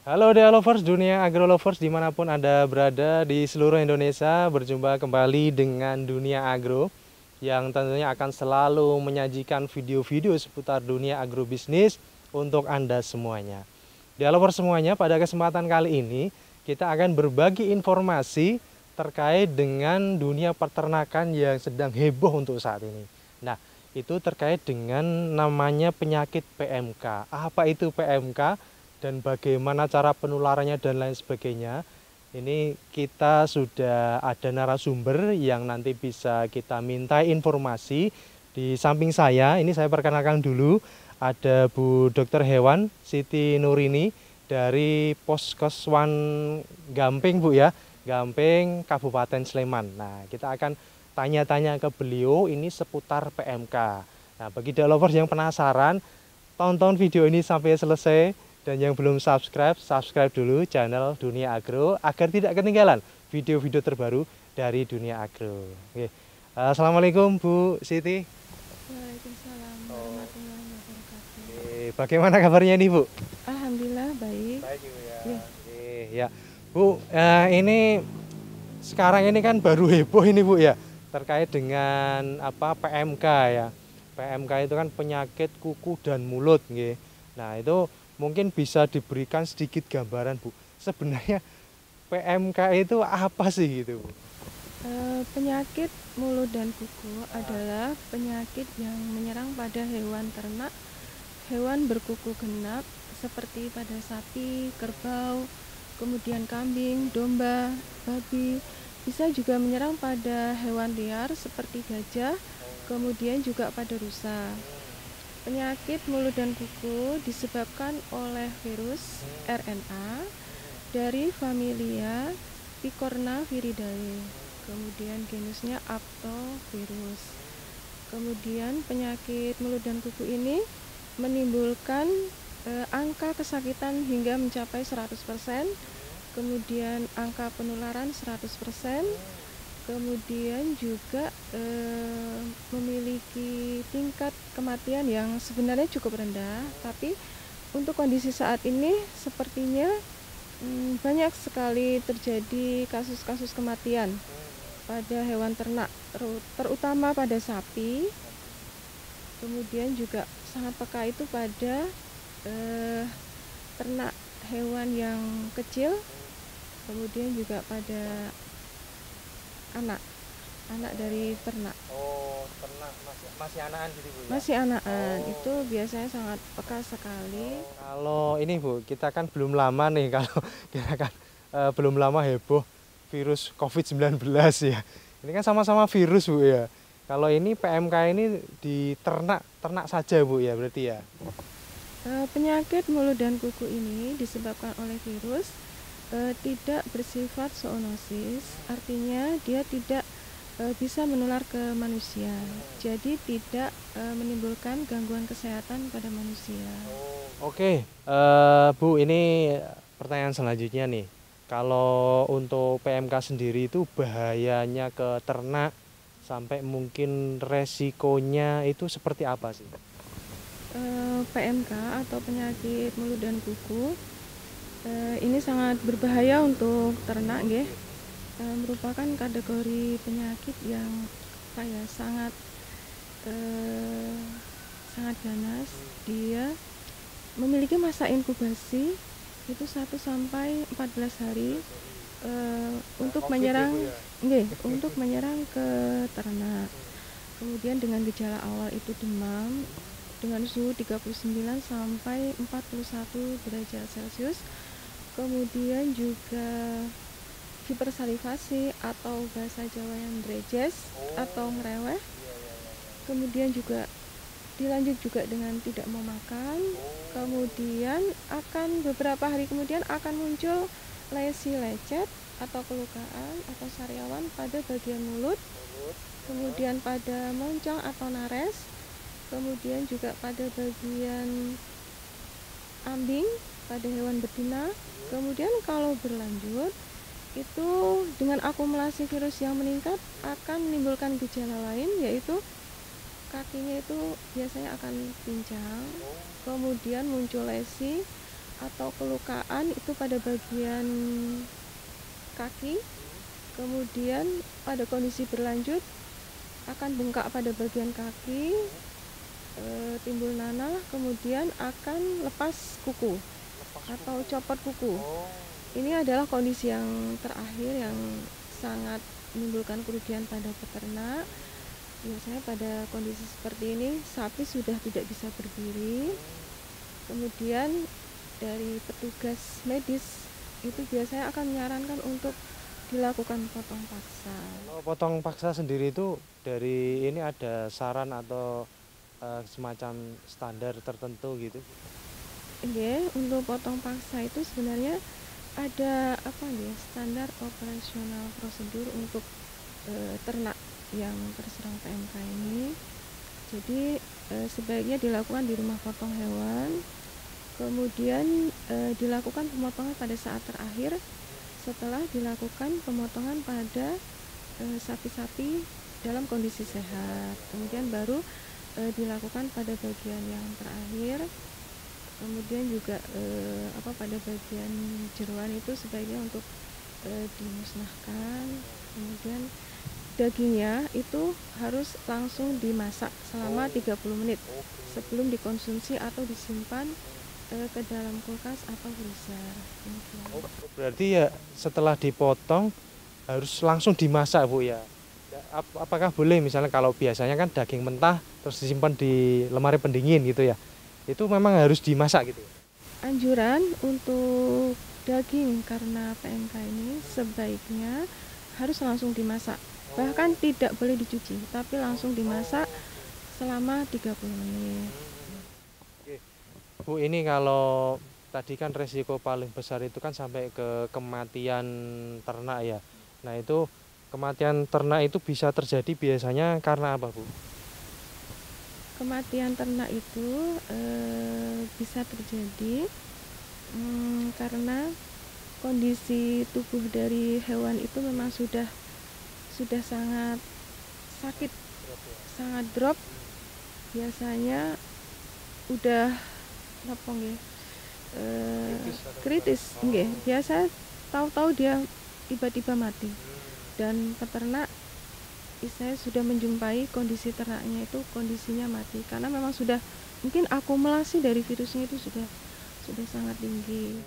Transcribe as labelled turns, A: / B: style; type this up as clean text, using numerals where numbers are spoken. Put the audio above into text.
A: Halo Dea Lovers, dunia agro lovers dimanapun Anda berada di seluruh Indonesia. Berjumpa kembali dengan dunia agro yang tentunya akan selalu menyajikan video-video seputar dunia agrobisnis untuk Anda semuanya. Dea Lovers semuanya, pada kesempatan kali ini kita akan berbagi informasi terkait dengan dunia peternakan yang sedang heboh untuk saat ini. Nah, itu terkait dengan namanya penyakit PMK. Apa itu PMK? Dan bagaimana cara penularannya dan lain sebagainya. Ini kita sudah ada narasumber yang nanti bisa kita minta informasi. Di samping saya, ini saya perkenalkan dulu, ada Bu Dokter Hewan Siti Nurini dari Poskeswan Gamping Bu ya, Gamping Kabupaten Sleman. Nah, kita akan tanya-tanya ke beliau ini seputar PMK. Nah, bagi developers yang penasaran, tonton video ini sampai selesai. Dan yang belum subscribe, subscribe dulu channel Dunia Agro agar tidak ketinggalan video-video terbaru dari Dunia Agro. Oke. Assalamualaikum Bu Siti.
B: Waalaikumsalam warahmatullahi wabarakatuh.
A: Oke, bagaimana kabarnya nih Bu?
B: Alhamdulillah baik.
A: Baik Bu ya.
B: Ya,
A: Oke, ya. Bu, ini sekarang ini kan baru heboh ini Bu ya, terkait dengan apa PMK ya. PMK itu kan penyakit kuku dan mulut nggih. Nah, itu mungkin bisa diberikan sedikit gambaran Bu. Sebenarnya PMK itu apa sih gitu Bu?
B: penyakit mulut dan kuku adalah penyakit yang menyerang pada hewan ternak, hewan berkuku genap seperti pada sapi, kerbau, kemudian kambing, domba, babi. Bisa juga menyerang pada hewan liar seperti gajah, kemudian juga pada rusa. Penyakit mulut dan kuku disebabkan oleh virus RNA dari familia Picornaviridae. Kemudian genusnya Aptovirus. Kemudian penyakit mulut dan kuku ini menimbulkan angka kesakitan hingga mencapai 100%, kemudian angka penularan 100%, kemudian juga memiliki tingkat kematian yang sebenarnya cukup rendah, tapi untuk kondisi saat ini sepertinya banyak sekali terjadi kasus-kasus kematian pada hewan ternak, terutama pada sapi. Kemudian juga sangat peka itu pada ternak hewan yang kecil, kemudian juga pada anak dari ternak.
A: Oh, ternak masih anakan gitu Bu ya.
B: Masih anakan
A: Oh.
B: itu biasanya sangat peka sekali.
A: Kalau ini Bu, kita kan belum lama nih kalau kita kan belum lama heboh virus COVID-19 ya. Ini kan sama-sama virus Bu ya. Kalau ini PMK ini di ternak saja Bu ya berarti ya.
B: Penyakit mulut dan kuku ini disebabkan oleh virus, tidak bersifat zoonosis, artinya dia tidak bisa menular ke manusia, jadi tidak menimbulkan gangguan kesehatan pada manusia.
A: Oke, Bu, ini pertanyaan selanjutnya nih. Kalau untuk PMK sendiri itu bahayanya ke ternak sampai mungkin resikonya itu seperti apa sih?
B: PMK atau penyakit mulut dan kuku ini sangat berbahaya untuk ternak, nggih. Merupakan kategori penyakit yang sangat eh, sangat ganas. Dia memiliki masa inkubasi itu 1 sampai 14 hari untuk menyerang, untuk menyerang ke ternak. Kemudian dengan gejala awal itu demam dengan suhu 39 sampai 41 derajat Celcius. Kemudian juga hipersalivasi atau bahasa Jawa yang drejes atau ngereweh. Kemudian juga dilanjut juga dengan tidak mau makan. Kemudian akan beberapa hari kemudian akan muncul lesi lecet atau kelukaan atau sariawan pada bagian mulut, kemudian pada moncong atau nares, kemudian juga pada bagian ambing pada hewan betina. Kemudian kalau berlanjut itu dengan akumulasi virus yang meningkat akan menimbulkan gejala lain, yaitu kakinya itu biasanya akan pincang, kemudian muncul lesi atau kelukaan itu pada bagian kaki, kemudian pada kondisi berlanjut akan bengkak pada bagian kaki, timbul nanah, kemudian akan lepas kuku atau copot kuku. Ini adalah kondisi yang terakhir yang sangat menimbulkan kerugian pada peternak. Biasanya pada kondisi seperti ini sapi sudah tidak bisa berdiri. Kemudian dari petugas medis itu biasanya akan menyarankan untuk dilakukan potong paksa.
A: Kalau potong paksa sendiri itu dari ini ada saran atau semacam standar tertentu gitu?
B: Oke, untuk potong paksa itu sebenarnya ada apa ya, standar operasional prosedur untuk ternak yang terserang PMK ini. Jadi sebaiknya dilakukan di rumah potong hewan, kemudian dilakukan pemotongan pada saat terakhir setelah dilakukan pemotongan pada sapi-sapi dalam kondisi sehat. Kemudian baru dilakukan pada bagian yang terakhir. Kemudian juga pada bagian jeroan itu sebaiknya untuk dimusnahkan. Kemudian dagingnya itu harus langsung dimasak selama 30 menit sebelum dikonsumsi atau disimpan ke dalam kulkas atau freezer.
A: Berarti ya setelah dipotong harus langsung dimasak, Bu ya? Apakah boleh misalnya kalau biasanya kan daging mentah terus disimpan di lemari pendingin gitu ya? Itu memang harus dimasak gitu?
B: Anjuran untuk daging karena PMK ini sebaiknya harus langsung dimasak. Bahkan tidak boleh dicuci, tapi langsung dimasak selama 30 menit.
A: Bu, ini kalau tadi kan resiko paling besar itu kan sampai ke kematian ternak ya. Nah itu kematian ternak itu bisa terjadi biasanya karena apa, Bu?
B: Kematian ternak itu bisa terjadi karena kondisi tubuh dari hewan itu memang sudah sangat sakit, sangat drop. Biasanya udah kritis, biasa tahu-tahu dia tiba-tiba mati. Dan peternak saya sudah menjumpai kondisi ternaknya itu kondisinya mati karena memang sudah mungkin akumulasi dari virusnya itu sudah sangat tinggi.